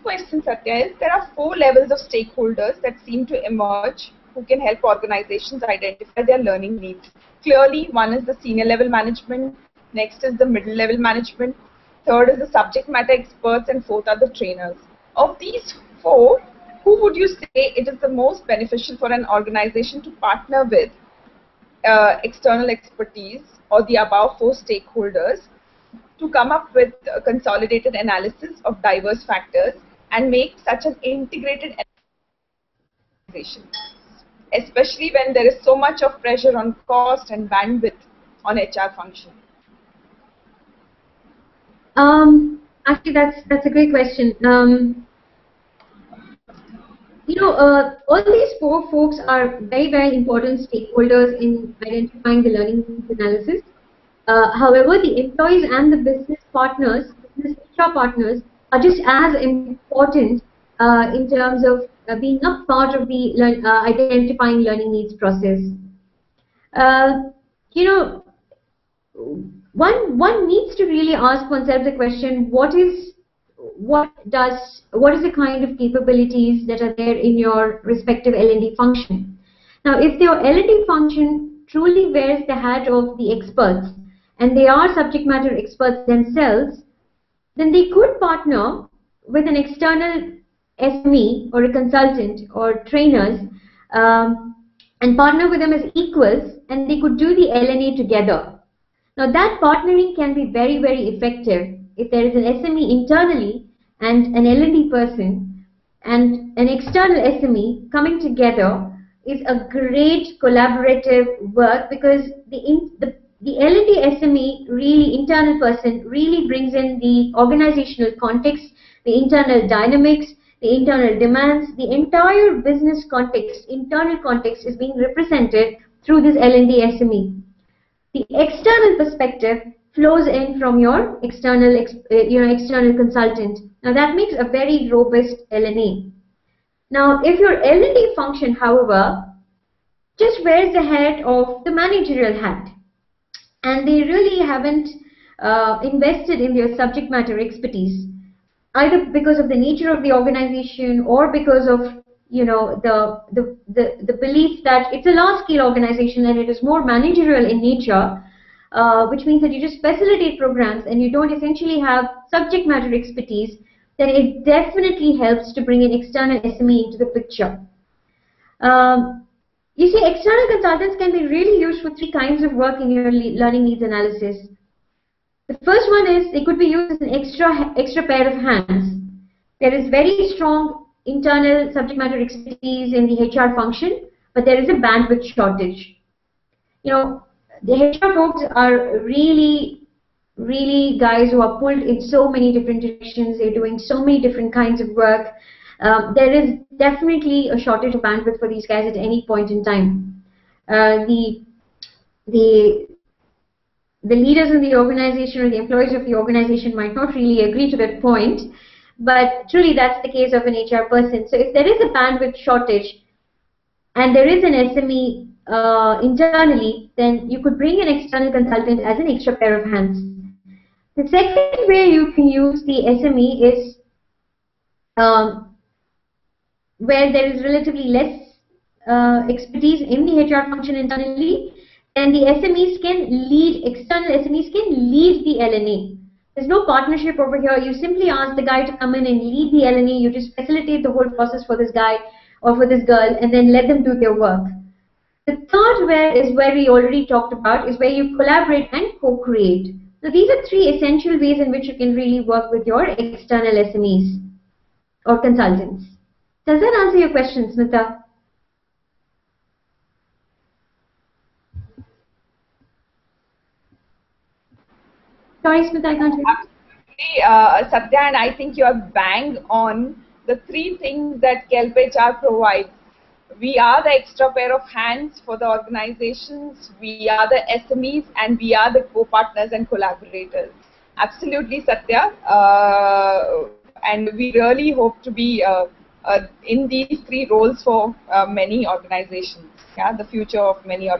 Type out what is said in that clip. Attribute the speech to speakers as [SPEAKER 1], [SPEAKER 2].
[SPEAKER 1] Question, Satya, is there are 4 levels of stakeholders that seem to emerge who can help organizations identify their learning needs. Clearly, one is the senior level management, next is the middle level management, third is the subject matter experts, and fourth are the trainers. Of these 4, who would you say it is the most beneficial for an organization to partner with external expertise or the above 4 stakeholders to come up with a consolidated analysis of diverse factors and make such an integrated organization, especially when there is so much of pressure on cost and bandwidth on HR function?
[SPEAKER 2] Actually, that's a great question. All these 4 folks are very, very important stakeholders in identifying the learning analysis. However, the employees and the business partners, business HR partners, are just as important in terms of being a part of the identifying learning needs process. One needs to really ask oneself the question: what is the kind of capabilities that are there in your respective L&D function? Now, if your L&D function truly wears the hat of the experts, and they are subject matter experts themselves, then they could partner with an external SME or a consultant or trainers and partner with them as equals, and they could do the L&A together. Now, that partnering can be very, very effective if there is an SME internally and an L&D person and an external SME coming together. Is a great collaborative work, because the L&D SME, really internal person, really brings in the organizational context, the internal dynamics, the internal demands, the entire business context, internal context is being represented through this L&D SME. The external perspective flows in from your external, external consultant. Now that makes a very robust L&A. Now, if your L&D function, however, just wears the hat of the managerial hat, and they really haven't invested in their subject matter expertise, either because of the nature of the organization or because of the belief that it's a large-scale organization and it is more managerial in nature, which means that you just facilitate programs and you don't essentially have subject matter expertise, then it definitely helps to bring an external SME into the picture. You see, external consultants can be really used for 3 kinds of work in your learning needs analysis. The first one is they could be used as an extra pair of hands. There is very strong internal subject matter expertise in the HR function, but there is a bandwidth shortage. The HR folks are really guys who are pulled in so many different directions. They're doing so many different kinds of work. There is definitely a shortage of bandwidth for these guys at any point in time. The leaders in the organization or the employees of the organization might not really agree to that point, but truly that's the case of an HR person. So if there is a bandwidth shortage and there is an SME internally, then you could bring an external consultant as an extra pair of hands. The second way you can use the SME is where there is relatively less expertise in the HR function internally, and the SMEs can lead, external SMEs can lead the L&A. There's no partnership over here. You simply ask the guy to come in and lead the L&A. You just facilitate the whole process for this guy or for this girl and then let them do their work. The third way is where we already talked about, is where you collaborate and co-create. So these are 3 essential ways in which you can really work with your external SMEs or consultants. Does that answer your question, Smita? Sorry, Smita, I can't hear you.
[SPEAKER 1] Absolutely, Satya, and I think you are bang on the 3 things that Kelp HR provides. We are the extra pair of hands for the organizations, we are the SMEs, and we are the co-partners and collaborators. Absolutely, Satya, and we really hope to be in these 3 roles for many organizations, the future of many organizations.